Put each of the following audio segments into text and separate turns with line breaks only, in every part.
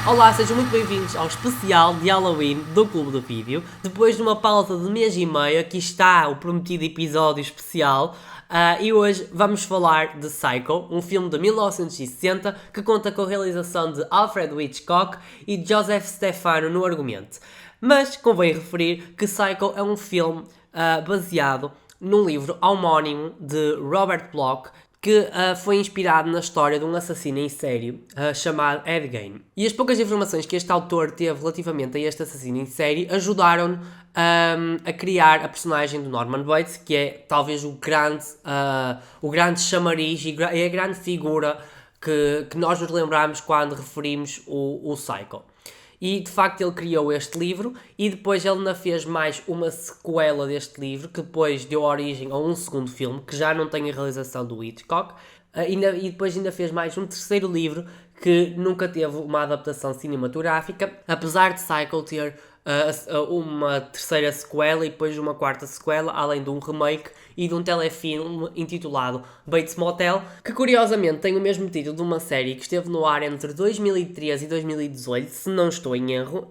Olá, sejam muito bem-vindos ao especial de Halloween do Clube do Vídeo. Depois de uma pausa de mês e meio, aqui está o prometido episódio especial. E hoje vamos falar de Psycho, um filme de 1960 que conta com a realização de Alfred Hitchcock e Joseph Stefano no argumento. Mas convém referir que Psycho é um filme baseado num livro homónimo de Robert Bloch, que foi inspirado na história de um assassino em série chamado Ed Gein. E as poucas informações que este autor teve relativamente a este assassino em série ajudaram-no a criar a personagem do Norman Bates, que é talvez o grande chamariz e a grande figura que nós nos lembramos quando referimos o Psycho. E de facto ele criou este livro e depois ele ainda fez mais uma sequela deste livro que depois deu origem a um segundo filme que já não tem a realização do Hitchcock e depois ainda fez mais um terceiro livro que nunca teve uma adaptação cinematográfica, apesar de Psycho ter uma terceira sequela e depois uma quarta sequela, além de um remake e de um telefilme intitulado Bates Motel, que curiosamente tem o mesmo título de uma série que esteve no ar entre 2013 e 2018, se não estou em erro,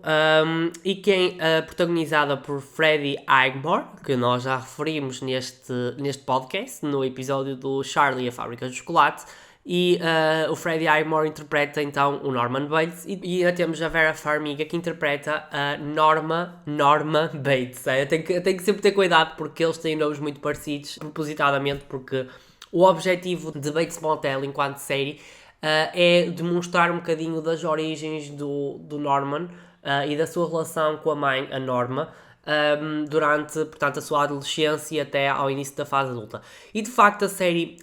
e que é protagonizada por Freddie Highmore, que nós já referimos neste podcast, no episódio do Charlie e a Fábrica de Chocolate. E o Freddie Highmore interpreta então o Norman Bates e ainda temos a Vera Farmiga que interpreta a Norma Bates. Eu tenho que sempre ter cuidado porque eles têm nomes muito parecidos, propositadamente, porque o objetivo de Bates Motel enquanto série é demonstrar um bocadinho das origens do Norman e da sua relação com a mãe, a Norma, durante, portanto, a sua adolescência até ao início da fase adulta. E de facto a série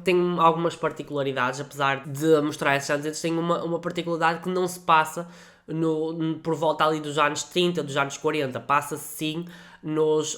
tem algumas particularidades, apesar de mostrar esses anos, tem uma particularidade que não se passa por volta ali dos anos 30, dos anos 40, passa-se sim nos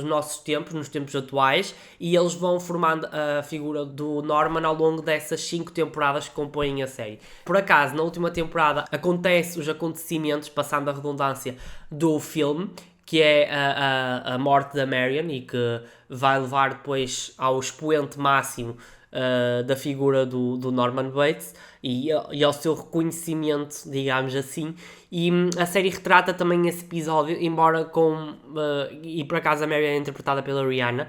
nossos tempos, nos tempos atuais, e eles vão formando a figura do Norman ao longo dessas 5 temporadas que compõem a série. Por acaso, na última temporada, acontece os acontecimentos, passando a redundância, do filme, que é a morte da Marion e que vai levar depois ao expoente máximo da figura do Norman Bates e ao seu reconhecimento, digamos assim, e a série retrata também esse episódio, embora e por acaso a Marion é interpretada pela Rihanna,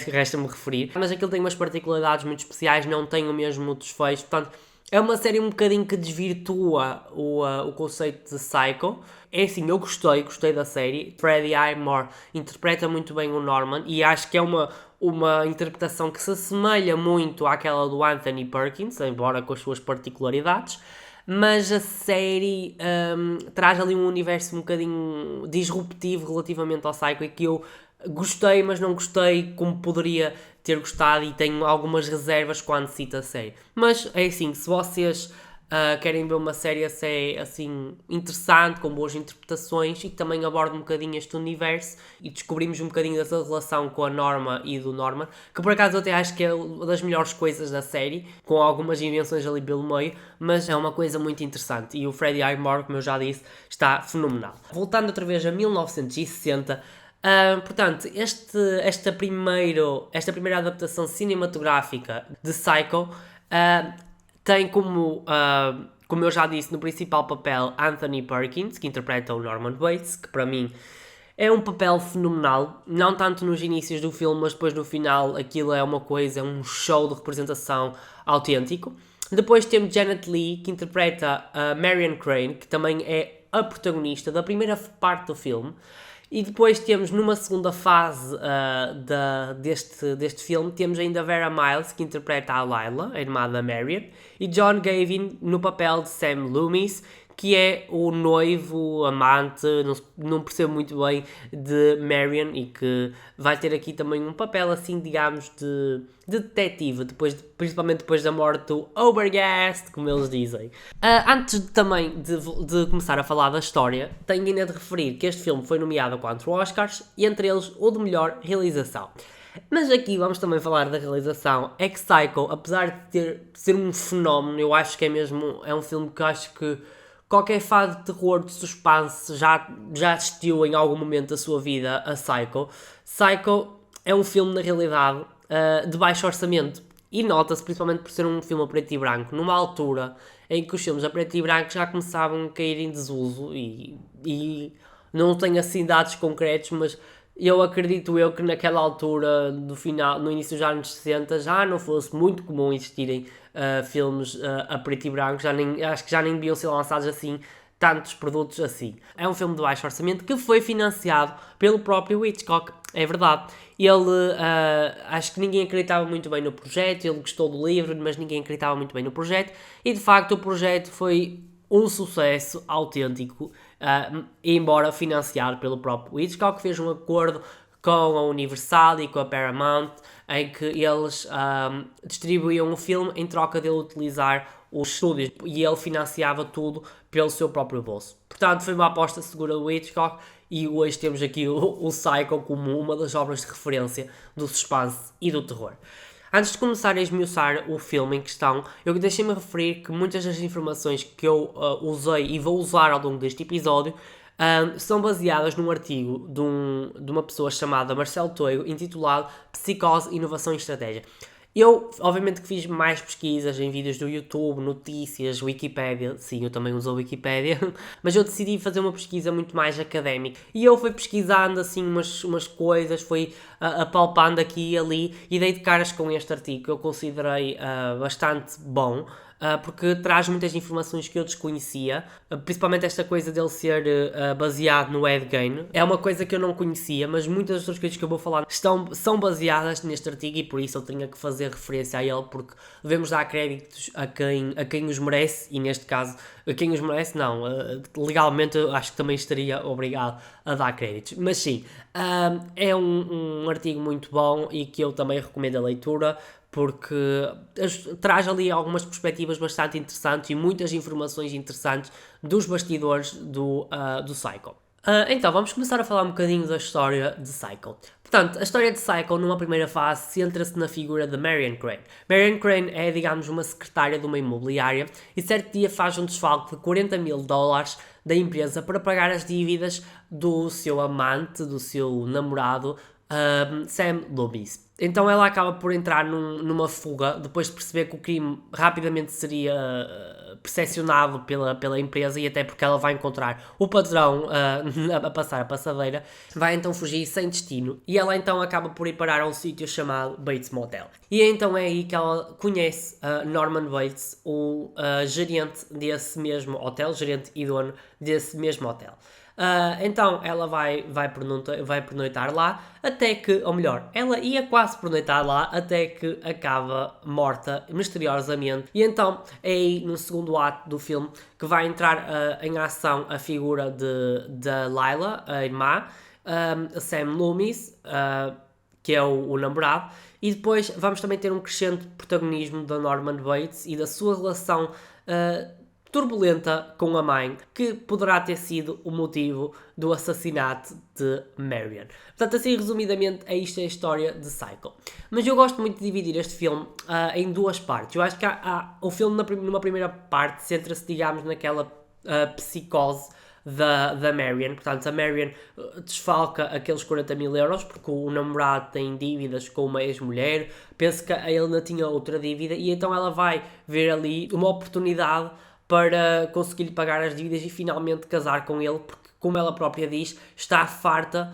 resta-me referir, mas aquilo tem umas particularidades muito especiais, não tem o mesmo desfecho, portanto é uma série um bocadinho que desvirtua o conceito de Psycho. É assim, eu gostei da série. Freddie Highmore interpreta muito bem o Norman e acho que é uma interpretação que se assemelha muito àquela do Anthony Perkins, embora com as suas particularidades. Mas a série traz ali um universo um bocadinho disruptivo relativamente ao Psycho e que eu gostei, mas não gostei como poderia ter gostado e tenho algumas reservas quando cito a série. Mas é assim, se vocês querem ver uma série assim interessante, com boas interpretações e que também aborda um bocadinho este universo e descobrimos um bocadinho dessa relação com a Norma e do Norman, que por acaso eu até acho que é uma das melhores coisas da série, com algumas invenções ali pelo meio, mas é uma coisa muito interessante e o Freddie Highmore, como eu já disse, está fenomenal. Voltando outra vez a 1960, portanto, esta primeira adaptação cinematográfica de Psycho tem como eu já disse, no principal papel Anthony Perkins, que interpreta o Norman Bates, que para mim é um papel fenomenal, não tanto nos inícios do filme, mas depois no final aquilo é um show de representação autêntico. Depois temos Janet Leigh, que interpreta a Marion Crane, que também é a protagonista da primeira parte do filme. E depois temos, numa segunda fase deste filme, temos ainda Vera Miles, que interpreta a Lila, a irmã da Marion, e John Gavin no papel de Sam Loomis, que é o noivo, amante, não percebo muito bem, de Marion e que vai ter aqui também um papel assim, digamos, de detetive, principalmente depois da morte do Obergast, como eles dizem. Antes também de começar a falar da história, tenho ainda de referir que este filme foi nomeado a 4 Oscars, e entre eles o de melhor realização. Mas aqui vamos também falar da realização. É que Psycho, apesar de ser um fenómeno, eu acho que é um filme que eu acho que qualquer fã de terror, de suspense, já assistiu em algum momento da sua vida a Psycho. Psycho é um filme, na realidade, de baixo orçamento. E nota-se, principalmente por ser um filme a preto e branco, numa altura em que os filmes a preto e branco já começavam a cair em desuso e não tenho assim dados concretos, mas eu acredito que naquela altura, no início dos anos 60, já não fosse muito comum existirem filmes a preto e branco, acho que já nem deviam ser lançados assim tantos produtos assim. É um filme de baixo orçamento que foi financiado pelo próprio Hitchcock, é verdade. Ele, acho que ninguém acreditava muito bem no projeto, ele gostou do livro, mas ninguém acreditava muito bem no projeto, e de facto o projeto foi um sucesso autêntico, embora financiado pelo próprio Hitchcock, fez um acordo com a Universal e com a Paramount, em que eles distribuíam o filme em troca de ele utilizar os estúdios, e ele financiava tudo pelo seu próprio bolso. Portanto, foi uma aposta segura do Hitchcock, e hoje temos aqui o Psycho como uma das obras de referência do suspense e do terror. Antes de começar a esmiuçar o filme em questão, eu deixei-me referir que muitas das informações que eu usei e vou usar ao longo deste episódio são baseadas num artigo de uma pessoa chamada Marcelo Toigo, intitulado Psicose, Inovação e Estratégia. Eu, obviamente, que fiz mais pesquisas em vídeos do YouTube, notícias, Wikipédia. Sim, eu também uso a Wikipédia. Mas eu decidi fazer uma pesquisa muito mais académica. E eu fui pesquisando, assim, umas coisas, fui apalpando aqui e ali, e dei de caras com este artigo, que eu considerei bastante bom. Porque traz muitas informações que eu desconhecia, principalmente esta coisa dele ser baseado no Ed Gein. É uma coisa que eu não conhecia, mas muitas das outras coisas que eu vou falar são baseadas neste artigo, e por isso eu tinha que fazer referência a ele, porque devemos dar créditos a quem os merece, e neste caso, a quem os merece, não, legalmente eu acho que também estaria obrigado a dar créditos. Mas sim, é um artigo muito bom e que eu também recomendo a leitura, porque traz ali algumas perspectivas bastante interessantes e muitas informações interessantes dos bastidores do Psycho. Então, vamos começar a falar um bocadinho da história de Psycho. Portanto, a história de Psycho, numa primeira fase, centra-se na figura de Marion Crane. Marion Crane é, digamos, uma secretária de uma imobiliária, e certo dia faz um desfalque de $40.000 da empresa para pagar as dívidas do seu amante, do seu namorado, Sam Loomis. Então ela acaba por entrar numa fuga, depois de perceber que o crime rapidamente seria percepcionado pela empresa, e até porque ela vai encontrar o patrão a passar a passadeira, vai então fugir sem destino, e ela então acaba por ir parar a um sítio chamado Bates Motel. E então é aí que ela conhece Norman Bates, o gerente desse mesmo hotel, gerente e dono desse mesmo hotel. Então ela vai pernoitar lá, até que, ou melhor, ela ia quase pernoitar lá, até que acaba morta misteriosamente. E então é aí, no segundo ato do filme, que vai entrar em ação a figura de Lila, a irmã, Sam Loomis, que é o namorado, e depois vamos também ter um crescente protagonismo da Norman Bates e da sua relação turbulenta com a mãe, que poderá ter sido o motivo do assassinato de Marion. Portanto, assim, resumidamente, isto é a história de Psycho. Mas eu gosto muito de dividir este filme em duas partes. Eu acho que o filme, numa primeira parte, centra-se, digamos, naquela psicose da Marion. Portanto, a Marion desfalca aqueles €40.000 porque o namorado tem dívidas com uma ex-mulher, pensa que a Helena tinha outra dívida, e então ela vai ver ali uma oportunidade para conseguir pagar as dívidas e finalmente casar com ele, porque, como ela própria diz, está farta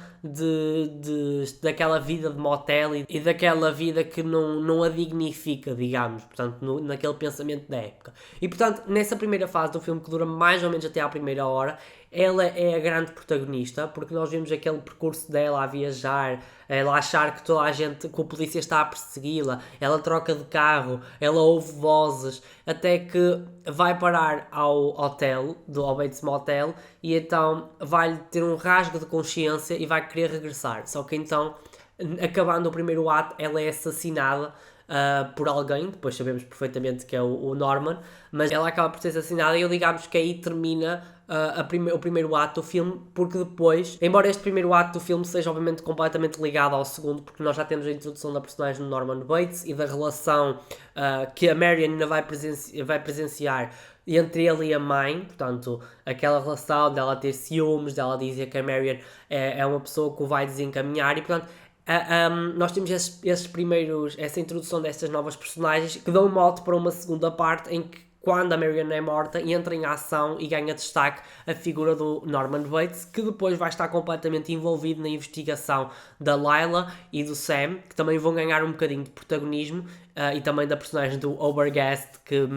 daquela vida de motel e daquela vida que não a dignifica, digamos, portanto, naquele pensamento da época. E, portanto, nessa primeira fase do filme, que dura mais ou menos até à primeira hora, ela é a grande protagonista, porque nós vemos aquele percurso dela a viajar, ela achar que toda a gente, que o polícia está a persegui-la, ela troca de carro, ela ouve vozes, até que vai parar ao hotel, ao Bates Motel, e então vai ter um rasgo de consciência e vai querer regressar. Só que então, acabando o primeiro ato, ela é assassinada por alguém, depois sabemos perfeitamente que é o Norman, mas ela acaba por ser assassinada, e digamos que aí termina o primeiro ato do filme, porque depois, embora este primeiro ato do filme seja obviamente completamente ligado ao segundo, porque nós já temos a introdução da personagem de Norman Bates e da relação que a Marion ainda vai presenciar entre ele e a mãe, portanto, aquela relação dela ter ciúmes, dela dizer que a Marion é uma pessoa que o vai desencaminhar, e portanto, nós temos esses primeiros, essa introdução destas novas personagens que dão mote para uma segunda parte em que quando a Marion é morta entra em ação e ganha destaque a figura do Norman Bates, que depois vai estar completamente envolvido na investigação da Lila e do Sam, que também vão ganhar um bocadinho de protagonismo, e também da personagem do Obergast, que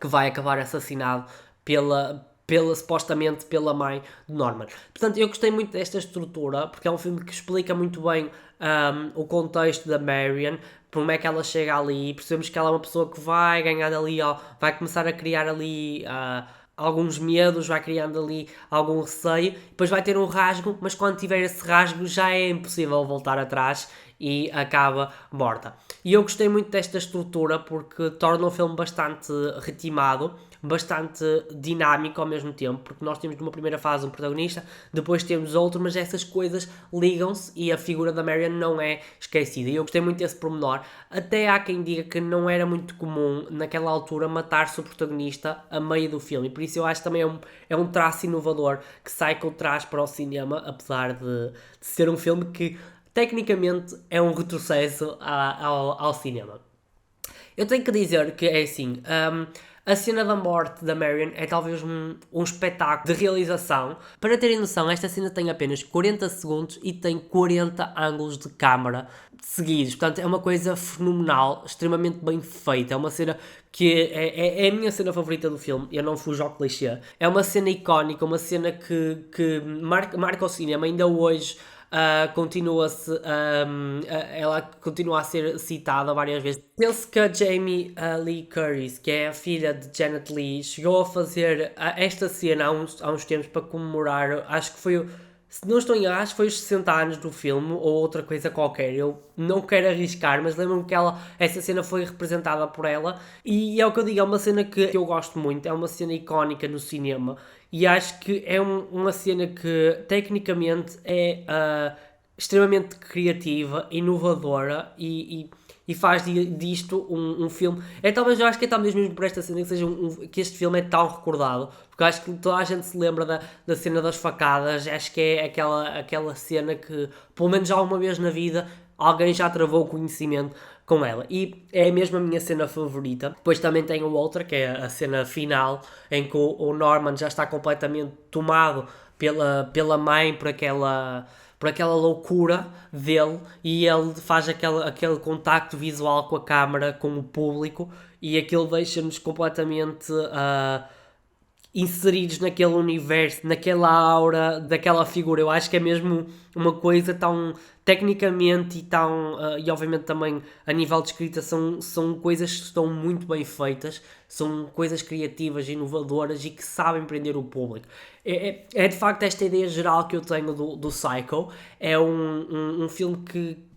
vai acabar assassinado supostamente pela mãe de Norman. Portanto, eu gostei muito desta estrutura, porque é um filme que explica muito bem o contexto da Marion, como é que ela chega ali, percebemos que ela é uma pessoa que vai ganhar ali, vai começar a criar ali alguns medos, vai criando ali algum receio, depois vai ter um rasgo, mas quando tiver esse rasgo já é impossível voltar atrás e acaba morta. E eu gostei muito desta estrutura porque torna o filme bastante ritmado, bastante dinâmico ao mesmo tempo, porque nós temos numa primeira fase um protagonista, depois temos outro, mas essas coisas ligam-se e a figura da Marion não é esquecida. E eu gostei muito desse pormenor. Até há quem diga que não era muito comum naquela altura matar-se o protagonista a meio do filme, e por isso eu acho que também é um traço inovador que Psycho traz para o cinema, apesar de ser um filme que tecnicamente é um retrocesso ao cinema. Eu tenho que dizer que é assim, a cena da morte da Marion é talvez um espetáculo de realização. Para terem noção, esta cena tem apenas 40 segundos e tem 40 ângulos de câmara seguidos. Portanto, é uma coisa fenomenal, extremamente bem feita. É uma cena que é a minha cena favorita do filme. Eu não fujo ao clichê. É uma cena icónica, uma cena que marca o cinema. Ainda hoje ela continua a ser citada várias vezes. Penso que a Jamie Lee Curtis, que é a filha de Janet Leigh, chegou a fazer esta cena há uns tempos para comemorar, acho que foi, se não estou em erro, acho que foi os 60 anos do filme ou outra coisa qualquer. Eu não quero arriscar, mas lembro-me que essa cena foi representada por ela e é o que eu digo, é uma cena que eu gosto muito, é uma cena icónica no cinema. E acho que é uma cena que tecnicamente é extremamente criativa, inovadora e faz disto um filme. Eu acho que é talvez mesmo por esta cena que este filme é tão recordado, porque eu acho que toda a gente se lembra da cena das facadas. Acho que é aquela cena que, pelo menos já uma vez na vida, alguém já travou o conhecimento com ela. E é mesmo a minha cena favorita. Depois também tem outra, que é a cena final, em que o Norman já está completamente tomado pela mãe, por aquela loucura dele, e ele faz aquele contacto visual com a câmara, com o público, e aquilo deixa-nos completamente inseridos naquele universo, naquela aura daquela figura. Eu acho que é mesmo uma coisa tão tecnicamente e obviamente também a nível de escrita são coisas que estão muito bem feitas, são coisas criativas, inovadoras e que sabem prender o público. É de facto esta ideia geral que eu tenho do Psycho. É um filme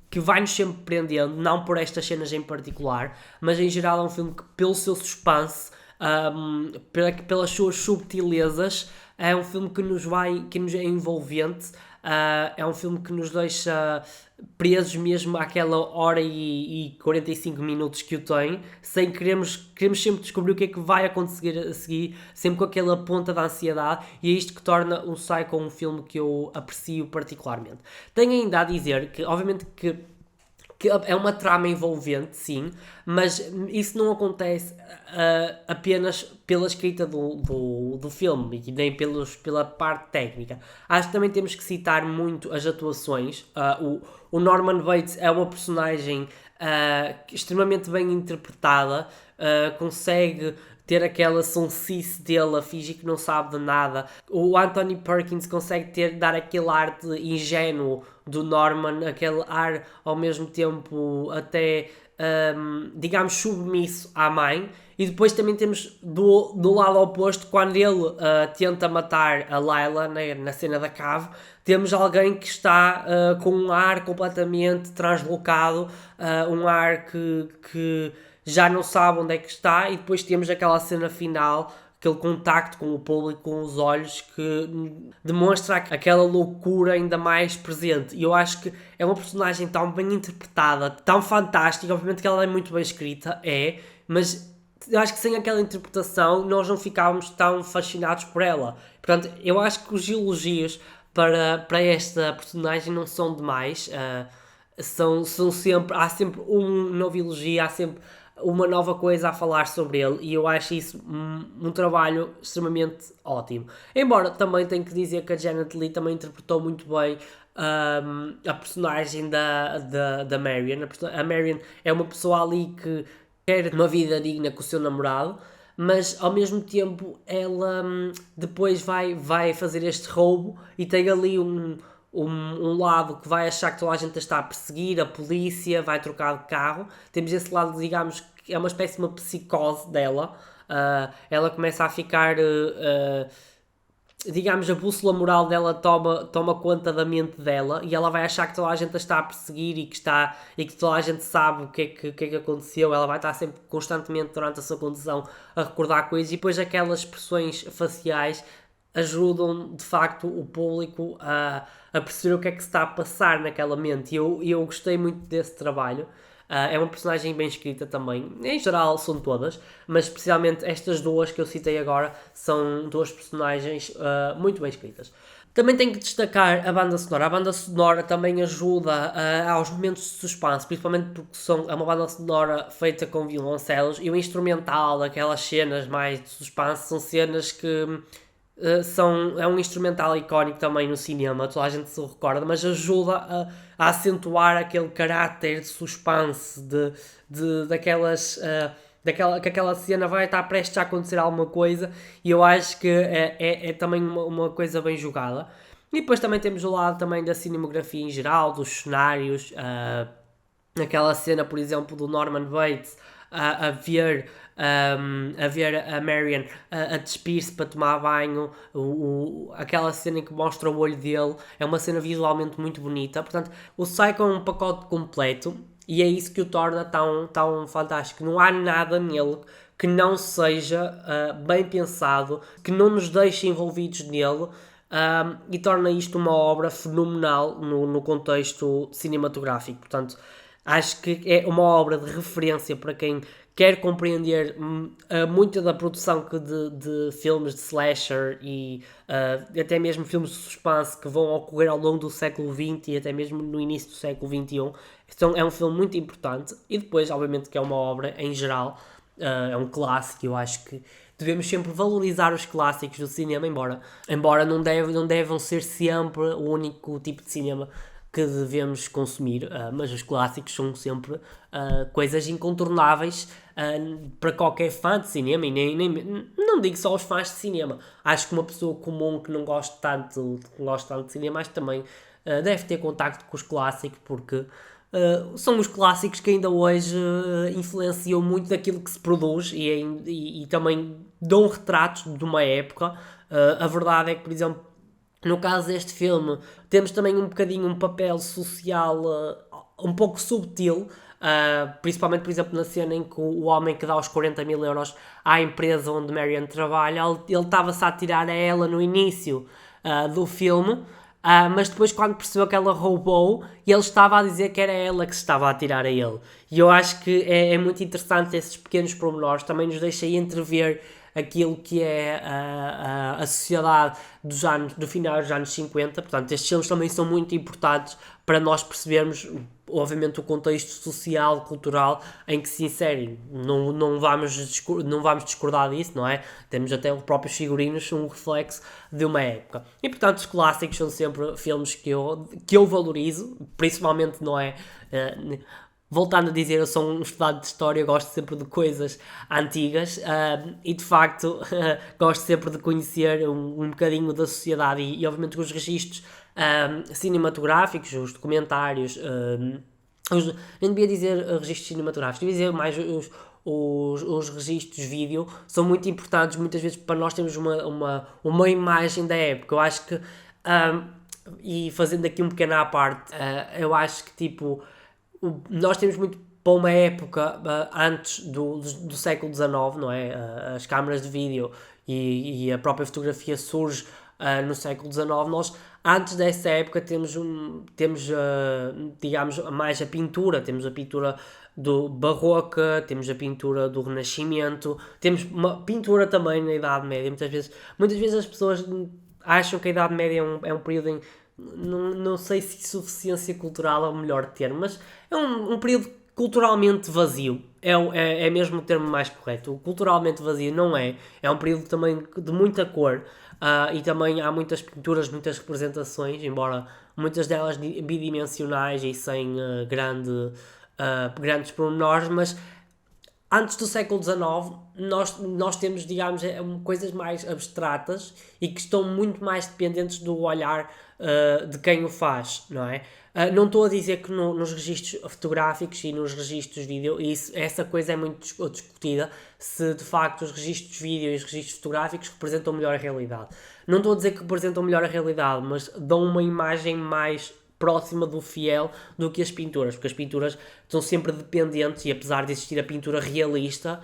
que vai-nos sempre prendendo, não por estas cenas em particular, mas em geral é um filme que, pelo seu suspense, pelas suas subtilezas, é um filme que nos é envolvente, é um filme que nos deixa presos mesmo àquela hora e 45 minutos que o tem, sem queremos sempre descobrir o que é que vai acontecer a seguir, sempre com aquela ponta da ansiedade, e é isto que torna o Psycho um filme que eu aprecio particularmente. Tenho ainda a dizer que, obviamente, que é uma trama envolvente, sim, mas isso não acontece apenas pela escrita do filme e nem pela parte técnica. Acho que também temos que citar muito as atuações. O Norman Bates é uma personagem extremamente bem interpretada, consegue ter aquela sonsice dele a fingir que não sabe de nada. O Anthony Perkins consegue dar aquele ar de ingênuo do Norman, aquele ar ao mesmo tempo até, digamos, submisso à mãe. E depois também temos do lado oposto, quando ele tenta matar a Lila na cena da cave, temos alguém que está com um ar completamente translocado, um ar que já não sabe onde é que está, e depois temos aquela cena final, aquele contacto com o público, com os olhos, que demonstra aquela loucura ainda mais presente. E eu acho que é uma personagem tão bem interpretada, tão fantástica. Obviamente que ela é muito bem escrita, mas eu acho que sem aquela interpretação nós não ficávamos tão fascinados por ela. Portanto, eu acho que os elogios para esta personagem não são demais. são sempre, há sempre um novo elogio, há sempre uma nova coisa a falar sobre ele, e eu acho isso um trabalho extremamente ótimo. Embora também tenho que dizer que a Janet Leigh também interpretou muito bem a personagem da Marion. A Marion é uma pessoa ali que quer uma vida digna com o seu namorado, mas ao mesmo tempo ela depois vai fazer este roubo e tem ali um lado que vai achar que toda a gente a está a perseguir, a polícia, vai trocar de carro. Temos esse lado, digamos, que é uma espécie de uma psicose dela. Ela começa a ficar, digamos, a bússola moral dela toma conta da mente dela e ela vai achar que toda a gente a está a perseguir e que toda a gente sabe o que é que aconteceu. Ela vai estar sempre constantemente durante a sua condução a recordar coisas, e depois aquelas expressões faciais ajudam de facto o público a perceber o que é que se está a passar naquela mente, e eu gostei muito desse trabalho. É uma personagem bem escrita também, em geral são todas, mas especialmente estas duas que eu citei agora são duas personagens muito bem escritas. Também tenho que destacar a banda sonora. A banda sonora também ajuda aos momentos de suspense, principalmente porque é uma banda sonora feita com violoncelos, e o instrumental daquelas cenas mais de suspense são cenas que é um instrumental icónico também no cinema, toda a gente se recorda, mas ajuda a acentuar aquele caráter de suspense, daquelas. Que aquela cena vai estar prestes a acontecer alguma coisa, e eu acho que é também uma coisa bem jogada. E depois também temos o lado também da cinematografia em geral, dos cenários, aquela cena, por exemplo, do Norman Bates a ver a Marion a despir-se para tomar banho, aquela cena em que mostra o olho dele, é uma cena visualmente muito bonita. Portanto, o Psycho é um pacote completo, e é isso que o torna tão fantástico. Não há nada nele que não seja bem pensado, que não nos deixe envolvidos nele, e torna isto uma obra fenomenal no contexto cinematográfico. Portanto, acho que é uma obra de referência para quem quer compreender muita da produção de filmes de slasher e até mesmo filmes de suspense que vão ocorrer ao longo do século XX e até mesmo no início do século XXI. Então é um filme muito importante, e depois, obviamente, que é uma obra em geral, é um clássico. Eu acho que devemos sempre valorizar os clássicos do cinema, embora não devam ser sempre o único tipo de cinema que devemos consumir, mas os clássicos são sempre coisas incontornáveis para qualquer fã de cinema, e não digo só os fãs de cinema. Acho que uma pessoa comum que não gosta tanto de cinema, acho que também deve ter contacto com os clássicos, porque são os clássicos que ainda hoje influenciam muito daquilo que se produz, e também dão retratos de uma época. A verdade é que, por exemplo, no caso deste filme, temos também um bocadinho um papel social um pouco subtil, principalmente, por exemplo, na cena em que o homem que dá os 40 mil euros à empresa onde Marion trabalha, ele estava-se a atirar a ela no início do filme, mas depois, quando percebeu que ela roubou, ele estava a dizer que era ela que se estava a atirar a ele. E eu acho que é muito interessante esses pequenos pormenores, também nos deixa entrever aquilo que é a sociedade do final dos anos 50. Portanto, estes filmes também são muito importantes para nós percebermos, obviamente, o contexto social, cultural em que se inserem. Não vamos discordar disso, não é? Temos até os próprios figurinos, são um reflexo de uma época. E, portanto, os clássicos são sempre filmes que eu valorizo, principalmente, não é? Voltando a dizer, eu sou um estudante de história, gosto sempre de coisas antigas, e de facto gosto sempre de conhecer um bocadinho da sociedade, e obviamente os registros cinematográficos, os documentários, nem devia dizer registros cinematográficos, devia dizer mais os registros vídeo, são muito importantes muitas vezes para nós termos uma imagem da época. Eu acho que, e fazendo aqui um pequeno à parte, eu acho que tipo nós temos muito para uma época antes do século XIX, não é? As câmaras de vídeo e a própria fotografia surge no século XIX. Nós, antes dessa época, temos digamos, mais a pintura. Temos a pintura do barroca, temos a pintura do Renascimento, temos uma pintura também na Idade Média. Muitas vezes as pessoas acham que a Idade Média é um período não sei se suficiência cultural é o melhor termo, mas é um período culturalmente vazio. É mesmo o termo mais correto. O culturalmente vazio não é. É um período também de muita cor. E também há muitas pinturas, muitas representações, embora muitas delas bidimensionais e sem grandes pormenores, mas antes do século XIX, nós temos, digamos, coisas mais abstratas e que estão muito mais dependentes do olhar de quem o faz, não é? Não estou a dizer que nos registros fotográficos e nos registros vídeo, essa coisa é muito discutida, se de facto os registros vídeo e os registros fotográficos representam melhor a realidade. Não estou a dizer que representam melhor a realidade, mas dão uma imagem mais próxima do fiel do que as pinturas, porque as pinturas estão sempre dependentes, e apesar de existir a pintura realista,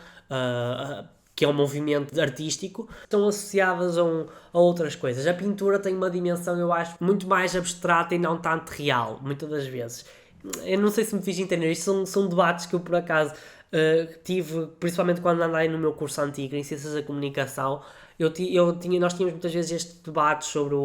que é um movimento artístico, estão associadas a outras coisas. A pintura tem uma dimensão, eu acho, muito mais abstrata e não tanto real, muitas das vezes. Eu não sei se me fiz entender, isto são debates que eu por acaso tive, principalmente quando andei no meu curso antigo em Ciências da Comunicação. Nós tínhamos muitas vezes este debate sobre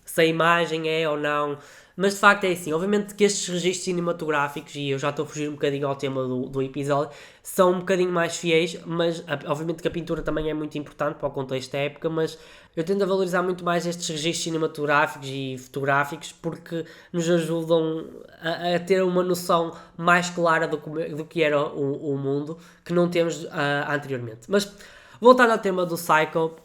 se a imagem é ou não, mas de facto é assim, obviamente que estes registros cinematográficos, e eu já estou a fugir um bocadinho ao tema do episódio, são um bocadinho mais fiéis, mas obviamente que a pintura também é muito importante para o contexto da época, mas eu tendo a valorizar muito mais estes registros cinematográficos e fotográficos porque nos ajudam a ter uma noção mais clara do que era o mundo, que não temos anteriormente. Mas voltando ao tema do Psycho,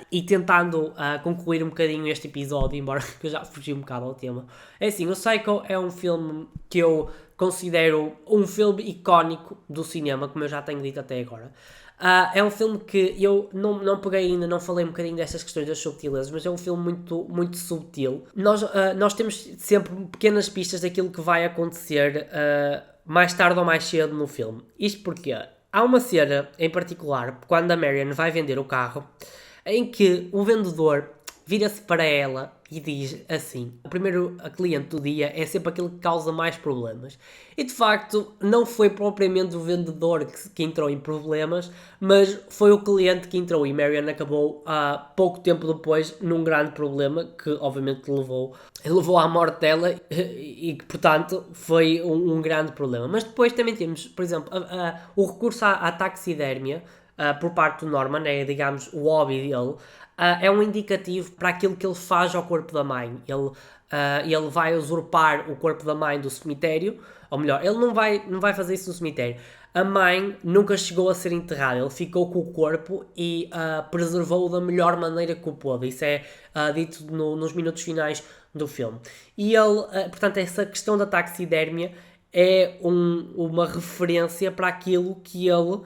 e tentando concluir um bocadinho este episódio, embora eu já fugi um bocado ao tema. É assim, o Psycho é um filme que eu considero um filme icónico do cinema, como eu já tenho dito até agora. É um filme que eu não peguei ainda, não falei um bocadinho destas questões das subtilezas, mas é um filme muito, muito subtil. Nós temos sempre pequenas pistas daquilo que vai acontecer mais tarde ou mais cedo no filme. Isto porque há uma cena em particular, quando a Marion vai vender o carro, em que o vendedor vira-se para ela e diz assim: o primeiro cliente do dia é sempre aquele que causa mais problemas. E de facto não foi propriamente o vendedor que entrou em problemas, mas foi o cliente que entrou, e Marion acabou pouco tempo depois num grande problema que obviamente levou à morte dela e que portanto foi um grande problema. Mas depois também temos, por exemplo, o recurso à taxidermia por parte do Norman, é, digamos, o hobby dele, é um indicativo para aquilo que ele faz ao corpo da mãe. Ele vai usurpar o corpo da mãe do cemitério, ou melhor, ele não vai fazer isso no cemitério. A mãe nunca chegou a ser enterrada, ele ficou com o corpo e preservou-o da melhor maneira que o pôde. Isso é dito nos minutos finais do filme. E ele, portanto, essa questão da taxidermia é uma referência para aquilo que ele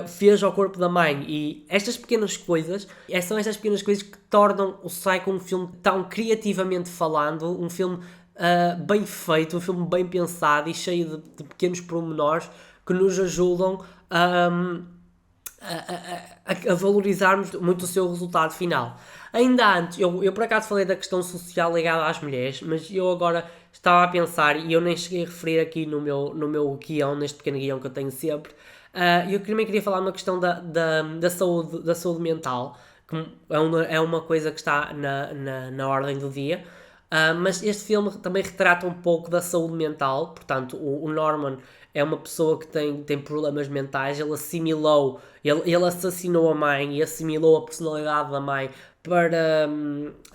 fez ao corpo da mãe, e estas pequenas coisas são estas pequenas coisas que tornam o Psycho um filme tão criativamente falando, um filme bem feito, um filme bem pensado e cheio de pequenos pormenores que nos ajudam a valorizarmos muito o seu resultado final. Ainda antes, eu por acaso falei da questão social ligada às mulheres, mas eu agora estava a pensar, e eu nem cheguei a referir aqui no meu guião, neste pequeno guião que eu tenho sempre. Eu também queria falar uma questão da saúde mental, que é uma coisa que está na ordem do dia, mas este filme também retrata um pouco da saúde mental. Portanto, o Norman é uma pessoa que tem problemas mentais, ele assassinou a mãe e assimilou a personalidade da mãe para,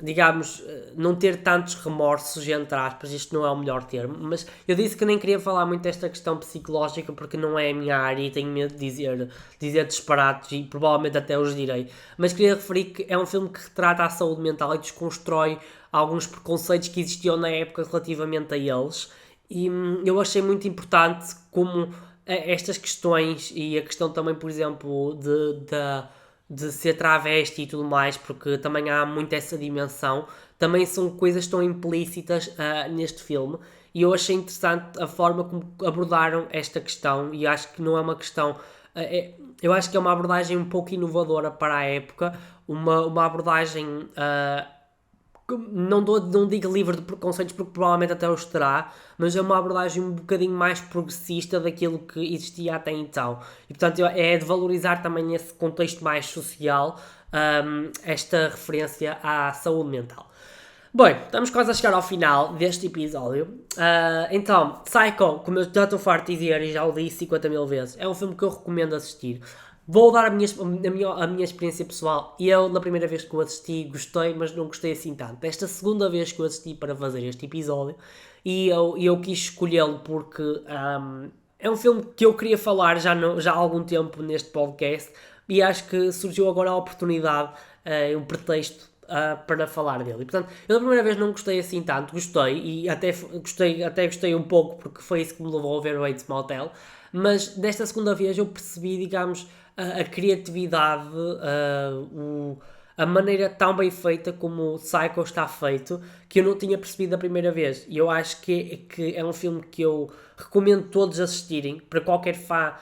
digamos, não ter tantos remorsos, entre aspas. Isto não é o melhor termo, mas eu disse que nem queria falar muito desta questão psicológica porque não é a minha área e tenho medo de dizer disparates, e provavelmente até os direi, mas queria referir que é um filme que retrata a saúde mental e desconstrói alguns preconceitos que existiam na época relativamente a eles, e eu achei muito importante como estas questões, e a questão também, por exemplo, de ser travesti e tudo mais, porque também há muito essa dimensão, também são coisas que estão implícitas neste filme, e eu achei interessante a forma como abordaram esta questão, e acho que não é uma questão... eu acho que é uma abordagem um pouco inovadora para a época, uma abordagem... não digo livre de preconceitos, porque provavelmente até os terá, mas é uma abordagem um bocadinho mais progressista daquilo que existia até então. E portanto é de valorizar também esse contexto mais social, esta referência à saúde mental. Bem, estamos quase a chegar ao final deste episódio. Então, Psycho, como eu já estou farto de dizer e já o disse 50 mil vezes, é um filme que eu recomendo assistir. Vou dar a minha experiência pessoal. E eu, na primeira vez que o assisti, gostei, mas não gostei assim tanto. Esta segunda vez que eu assisti para fazer este episódio, e eu quis escolhê-lo porque é um filme que eu queria falar já há algum tempo neste podcast, e acho que surgiu agora a oportunidade, um pretexto para falar dele. E, portanto, eu da primeira vez não gostei assim tanto, gostei, e até gostei um pouco, porque foi isso que me levou a ver o Bates Motel, mas desta segunda vez eu percebi, digamos, a criatividade, a maneira tão bem feita como o Psycho está feito, que eu não tinha percebido da primeira vez. E eu acho que é um filme que eu recomendo todos assistirem, para qualquer fã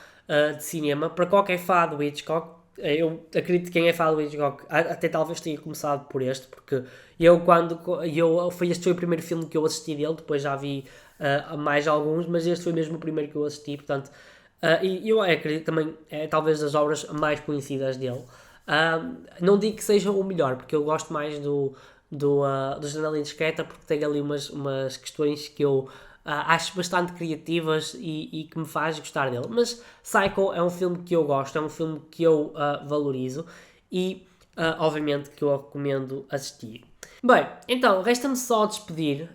de cinema, para qualquer fã do Hitchcock. Eu acredito que quem é fã do Hitchcock até talvez tenha começado por este, porque este foi o primeiro filme que eu assisti dele, depois já vi mais alguns, mas este foi mesmo o primeiro que eu assisti, portanto, e eu acredito que também é talvez das obras mais conhecidas dele. Não digo que seja o melhor, porque eu gosto mais do Janela Indiscreta, porque tem ali umas questões que eu acho bastante criativas e que me faz gostar dele. Mas Psycho é um filme que eu gosto, é um filme que eu valorizo e, obviamente, que eu recomendo assistir. Bem, então, resta-me só despedir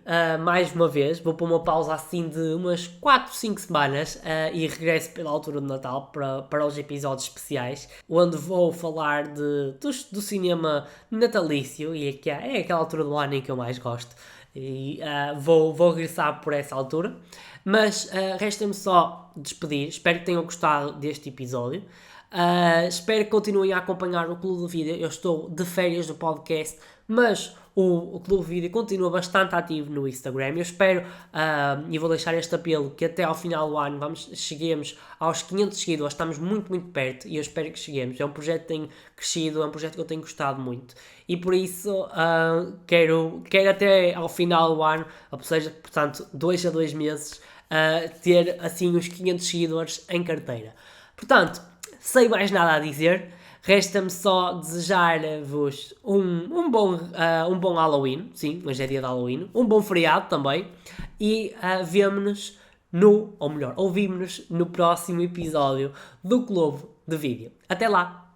mais uma vez. Vou pôr uma pausa assim de umas 4, 5 semanas e regresso pela altura do Natal para os episódios especiais, onde vou falar do cinema natalício, e é aquela altura do ano em que eu mais gosto. E vou regressar por essa altura. Mas resta-me só despedir. Espero que tenham gostado deste episódio. Espero que continuem a acompanhar o Clube do Vídeo. Eu estou de férias do podcast, mas o Clube do Vídeo continua bastante ativo no Instagram. Eu espero, e vou deixar este apelo, que até ao final do ano cheguemos aos 500 seguidores. Estamos muito, muito perto e eu espero que cheguemos. É um projeto que tem crescido, é um projeto que eu tenho gostado muito. E por isso quero até ao final do ano, ou seja, portanto, 2 a 2 meses, ter assim os 500 seguidores em carteira. Portanto, sem mais nada a dizer, resta-me só desejar-vos um bom Halloween. Sim, hoje é dia de Halloween. Um bom feriado também. E vemo-nos ouvimos-nos no próximo episódio do Clube de Vídeo. Até lá!